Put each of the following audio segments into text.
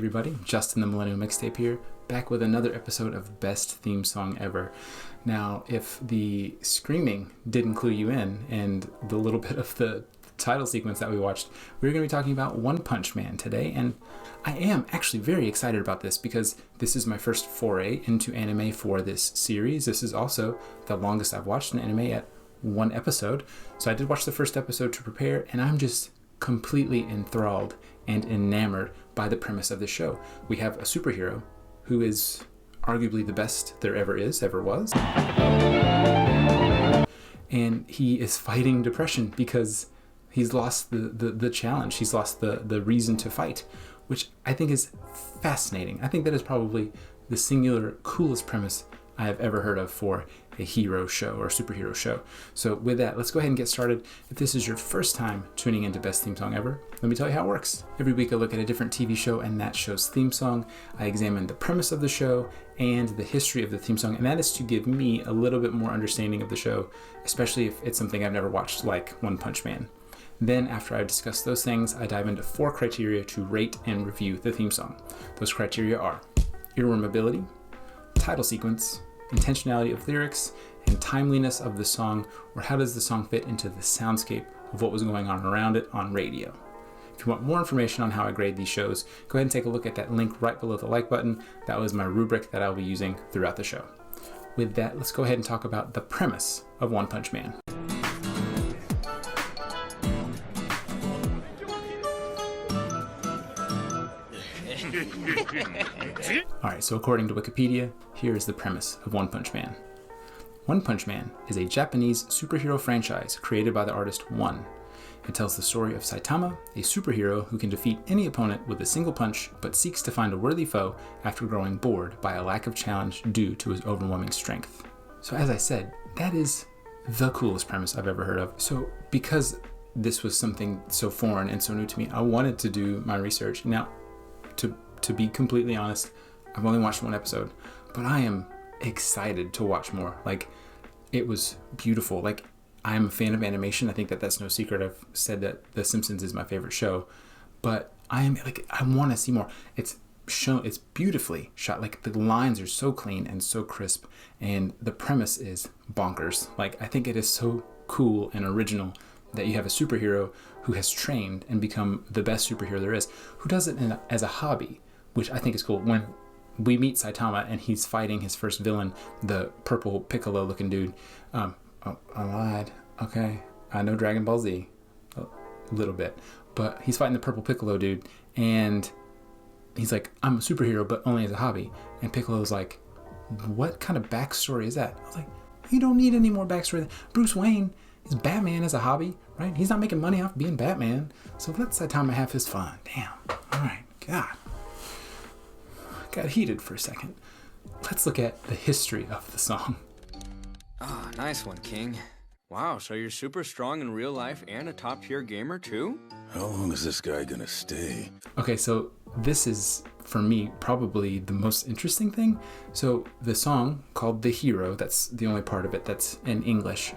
everybody, Justin the Millennial Mixtape here, back with another episode of Best Theme Song Ever. Now, if the screaming didn't clue you in and the little bit of the title sequence that we watched, we're going to be talking about One Punch Man today, and I am actually very excited about this because this is my first foray into anime for this series. This is also the longest I've watched an anime at one episode, so I did watch the first episode to prepare, and I'm just completely enthralled and enamored by the premise of the show. We have a superhero who is arguably the best there ever was. And he is fighting depression because he's lost the challenge. He's lost the reason to fight, which I think is fascinating. I think that is probably the singular coolest premise I have ever heard of for a hero show or superhero show. So with that, let's go ahead and get started. If this is your first time tuning into Best Theme Song Ever, let me tell you how it works. Every week I look at a different TV show and that show's theme song. I examine the premise of the show and the history of the theme song, and that is to give me a little bit more understanding of the show, especially if it's something I've never watched, like One Punch Man. Then, after I've discussed those things, I dive into 4 criteria to rate and review the theme song. Those criteria are Earworm Ability, title sequence, intentionality of lyrics, and timeliness of the song, or how does the song fit into the soundscape of what was going on around it on radio. If you want more information on how I grade these shows, go ahead and take a look at that link right below the like button. That was my rubric that I'll be using throughout the show. With that, let's go ahead and talk about the premise of One Punch Man. Alright, so according to Wikipedia, here is the premise of One Punch Man. One Punch Man is a Japanese superhero franchise created by the artist One. It tells the story of Saitama, a superhero who can defeat any opponent with a single punch, but seeks to find a worthy foe after growing bored by a lack of challenge due to his overwhelming strength. So as I said, that is the coolest premise I've ever heard of. So because this was something so foreign and so new to me, I wanted to do my research. Now, to be completely honest, I've only watched one episode, but I am excited to watch more. Like, it was beautiful. Like, I'm a fan of animation. I think that's no secret. I've said that The Simpsons is my favorite show, but I want to see more. It's beautifully shot. Like, the lines are so clean and so crisp, and the premise is bonkers. Like, I think it is so cool and original that you have a superhero who has trained and become the best superhero there is, who does it as a hobby, which I think is cool. When we meet Saitama and he's fighting his first villain, the purple Piccolo looking dude. I lied. Okay. I know Dragon Ball Z a little bit, but he's fighting the purple Piccolo dude, and he's like, I'm a superhero, but only as a hobby. And Piccolo's like, what kind of backstory is that? I was like, you don't need any more backstory. Bruce Wayne is Batman as a hobby, right? He's not making money off being Batman. So let Saitama have his fun. Damn. All right. God. Got heated for a second. Let's look at the history of the song. Ah, nice one, King. Wow, so you're super strong in real life and a top-tier gamer, too? How long is this guy gonna stay? Okay, so this is, for me, probably the most interesting thing. So the song called The Hero, that's the only part of it that's in English.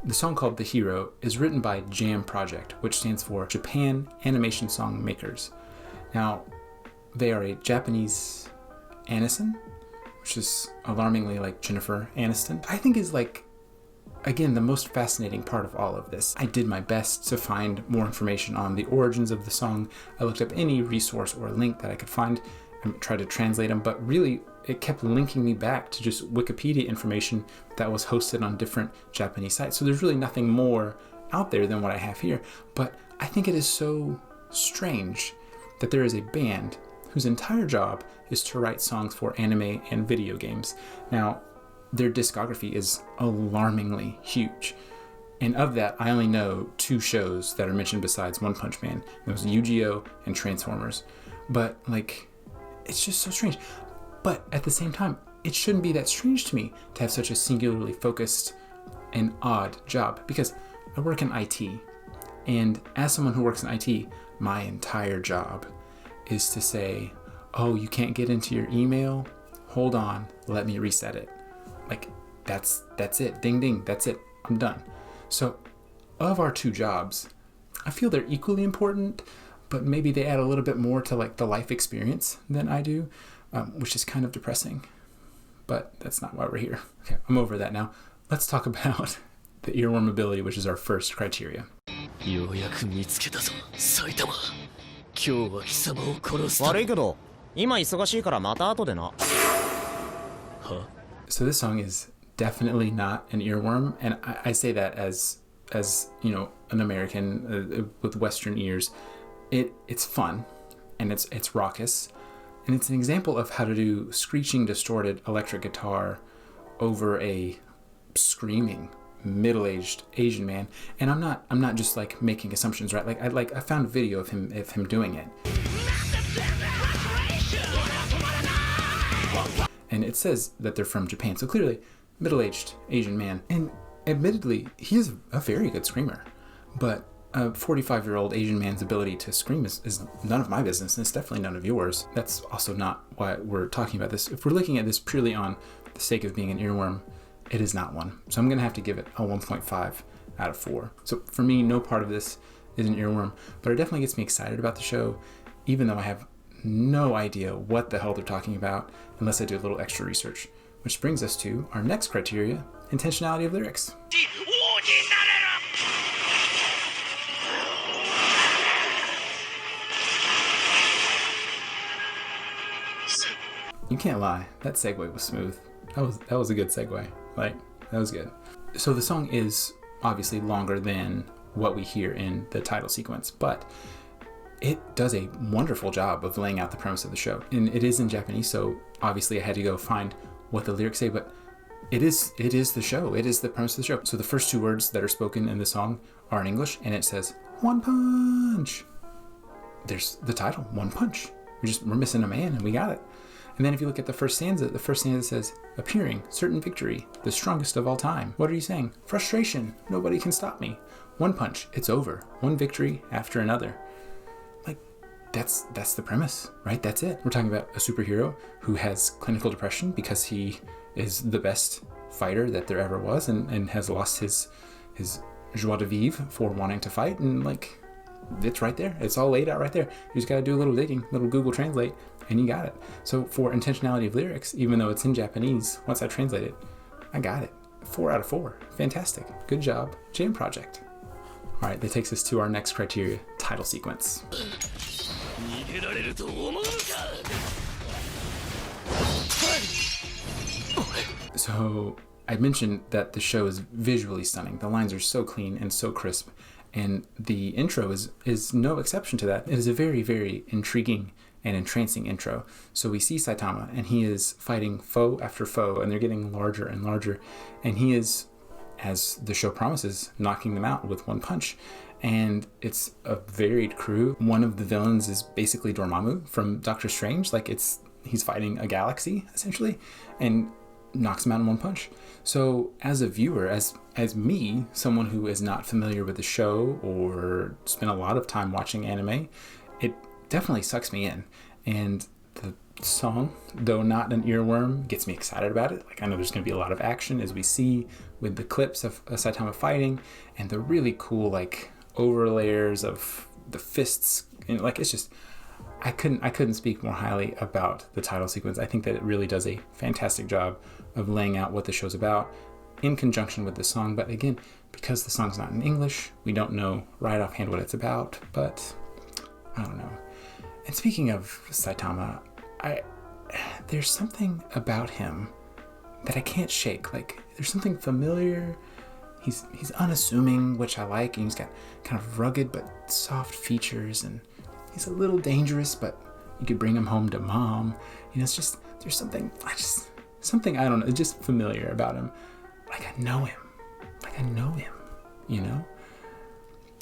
The song called The Hero is written by JAM Project, which stands for Japan Animation Song Makers. Now, they are a Japanese Aniston, which is alarmingly like Jennifer Aniston. I think is like, again, the most fascinating part of all of this. I did my best to find more information on the origins of the song. I looked up any resource or link that I could find and tried to translate them, but really it kept linking me back to just Wikipedia information that was hosted on different Japanese sites. So there's really nothing more out there than what I have here. But I think it is so strange that there is a band whose entire job is to write songs for anime and video games. Now, their discography is alarmingly huge. And of that, I only know 2 shows that are mentioned besides One Punch Man. Those Yu-Gi-Oh! And Transformers. But, like, it's just so strange. But at the same time, it shouldn't be that strange to me to have such a singularly focused and odd job, because I work in IT. And as someone who works in IT, my entire job is to say, oh, you can't get into your email? Hold on, let me reset it. Like, that's it. Ding, ding, that's it. I'm done. So, of our 2 jobs, I feel they're equally important, but maybe they add a little bit more to like the life experience than I do, which is kind of depressing. But that's not why we're here. Okay, I'm over that now. Let's talk about the Earworm Ability, which is our first criteria. ようやく見つけたぞ、埼玉。今日は貴様を殺す。悪いけど、今忙しいからまた後でな。は? So this song is definitely not an earworm, and I say that as you know, an American with Western ears. It's fun, and it's raucous, and it's an example of how to do screeching, distorted electric guitar over a screaming middle-aged Asian man. And I'm not just like making assumptions, right? Like I found a video of him doing it, and it says that they're from Japan, so clearly middle-aged Asian man. And admittedly, he is a very good screamer, but a 45-year-old Asian man's ability to scream is none of my business, and it's definitely none of yours. That's also not why we're talking about this. If we're looking at this purely on the sake of being an earworm, it is not one. So I'm going to have to give it a 1.5 out of 4. So for me, no part of this is an earworm, but it definitely gets me excited about the show, even though I have no idea what the hell they're talking about unless I do a little extra research. Which brings us to our next criteria, intentionality of lyrics. You can't lie, that segue was smooth. That was a good segue. Like, that was good. So the song is obviously longer than what we hear in the title sequence, but it does a wonderful job of laying out the premise of the show. And it is in Japanese, so obviously I had to go find what the lyrics say, but it is the show. It is the premise of the show. So the first 2 words that are spoken in the song are in English, and it says, "One punch." There's the title, One Punch. We're missing a man, and we got it. And then if you look at the first stanza says, "Appearing, certain victory, the strongest of all time." What are you saying? Frustration, nobody can stop me. One punch, it's over. One victory after another. Like, that's the premise, right? That's it. We're talking about a superhero who has clinical depression because he is the best fighter that there ever was, and has lost his joie de vivre for wanting to fight. And like, it's right there. It's all laid out right there. You just got to do a little digging, little Google Translate, and you got it. So for intentionality of lyrics, even though it's in Japanese, once I translate it, I got it. 4 out of 4. Fantastic. Good job, Jam Project. All right, that takes us to our next criteria, title sequence. So I mentioned that the show is visually stunning. The lines are so clean and so crisp, and the intro is no exception to that. It is a very, very intriguing and entrancing intro. So we see Saitama, and he is fighting foe after foe, and they're getting larger and larger, and he is, as the show promises, knocking them out with one punch. And it's a varied crew. One of the villains is basically Dormammu from Doctor Strange. Like, he's fighting a galaxy essentially, and knocks him out in one punch. So as a viewer, as me, someone who is not familiar with the show or spent a lot of time watching anime, it definitely sucks me in. And the song, though not an earworm, gets me excited about it. Like, I know there's going to be a lot of action, as we see with the clips of Saitama fighting, and the really cool like overlayers of the fists. And like, it's just, I couldn't speak more highly about the title sequence. I think that it really does a fantastic job of laying out what the show's about in conjunction with the song. But again, because the song's not in English, we don't know right offhand what it's about, but I don't know. And speaking of Saitama, there's something about him that I can't shake. Like, there's something familiar. He's unassuming, which I like, and he's got kind of rugged but soft features, and he's a little dangerous, but you could bring him home to mom. You know, it's just, there's something, I don't know, it's just familiar about him. Like, I know him, you know?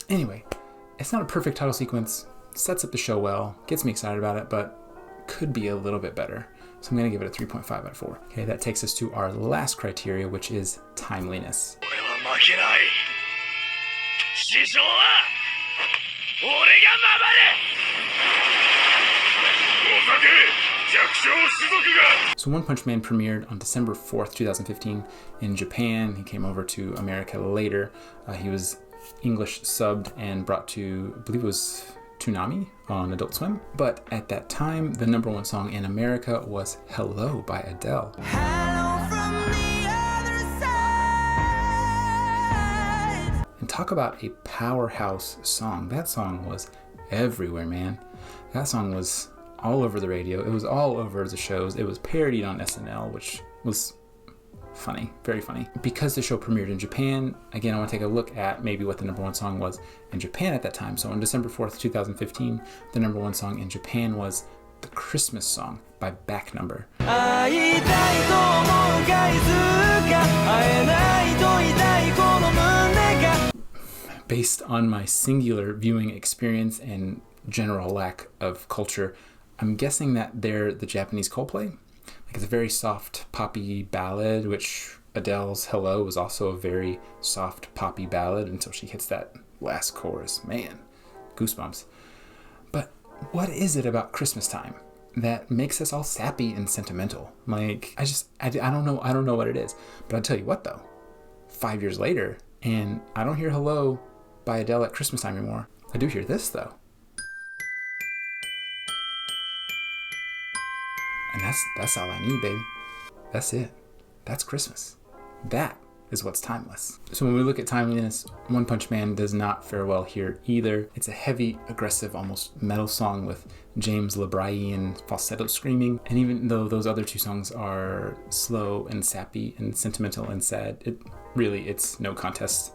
Anyway, it's not a perfect title sequence, sets up the show well, gets me excited about it, but could be a little bit better. So I'm going to give it a 3.5 out of 4. Okay, that takes us to our last criteria, which is timeliness. So One Punch Man premiered on December 4th, 2015 in Japan. He came over to America later. He was English subbed and brought to, I believe it was Toonami on Adult Swim. But at that time, the number one song in America was Hello by Adele. And talk about a powerhouse song. That song was everywhere, man. That song was all over the radio. It was all over the shows. It was parodied on SNL, which was funny, very funny. Because the show premiered in Japan, again, I want to take a look at maybe what the number one song was in Japan at that time. So on December 4th, 2015, the number one song in Japan was The Christmas Song by Back Number. Based on my singular viewing experience and general lack of culture, I'm guessing that they're the Japanese Coldplay. Like, it's a very soft poppy ballad, which Adele's Hello was also a very soft poppy ballad until she hits that last chorus. Man, goosebumps. But what is it about Christmas time that makes us all sappy and sentimental? Like, I don't know what it is. But I'll tell you what though, 5 years later, and I don't hear Hello by Adele at Christmas time anymore. I do hear this though. And that's all I need, baby. That's it. That's Christmas. That is what's timeless. So when we look at timeliness, One Punch Man does not fare well here either. It's a heavy, aggressive, almost metal song with James LeBryan falsetto screaming. And even though those other two songs are slow and sappy and sentimental and sad, it's no contest.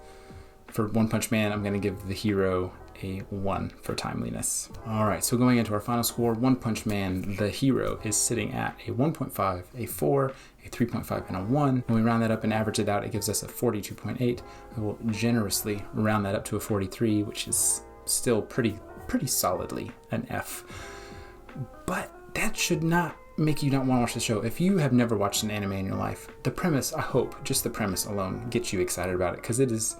For One Punch Man, I'm going to give the hero a 1 for timeliness. All right, so going into our final score, One Punch Man, the hero, is sitting at a 1.5, a 4, a 3.5, and a 1. When we round that up and average it out, it gives us a 42.8. I will generously round that up to a 43, which is still pretty solidly an F. But that should not make you not want to watch the show. If you have never watched an anime in your life, the premise, I hope, just the premise alone gets you excited about it, because it is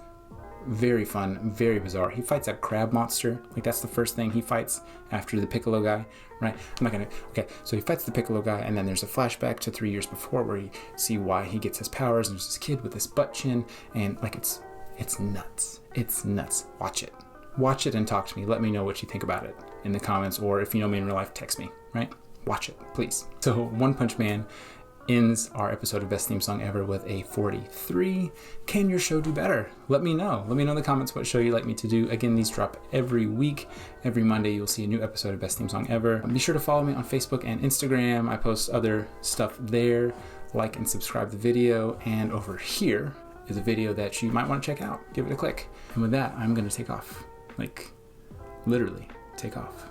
very fun, very bizarre. He fights a crab monster. Like, that's the first thing he fights after the Piccolo guy, right? Okay, so he fights the Piccolo guy, and then there's a flashback to 3 years before where you see why he gets his powers, and there's this kid with this butt chin, and like, it's nuts. It's nuts. Watch it and talk to me. Let me know what you think about it in the comments, or if you know me in real life, text me, right? Watch it, please. So One Punch Man ends our episode of Best Theme Song Ever with a 43. Can your show do better? Let me know. Let me know in the comments what show you'd like me to do. Again, these drop every week. Every Monday you'll see a new episode of Best Theme Song Ever. Be sure to follow me on Facebook and Instagram. I post other stuff there. Like and subscribe to the video. And over here is a video that you might want to check out. Give it a click. And with that, I'm going to take off. Like, literally take off.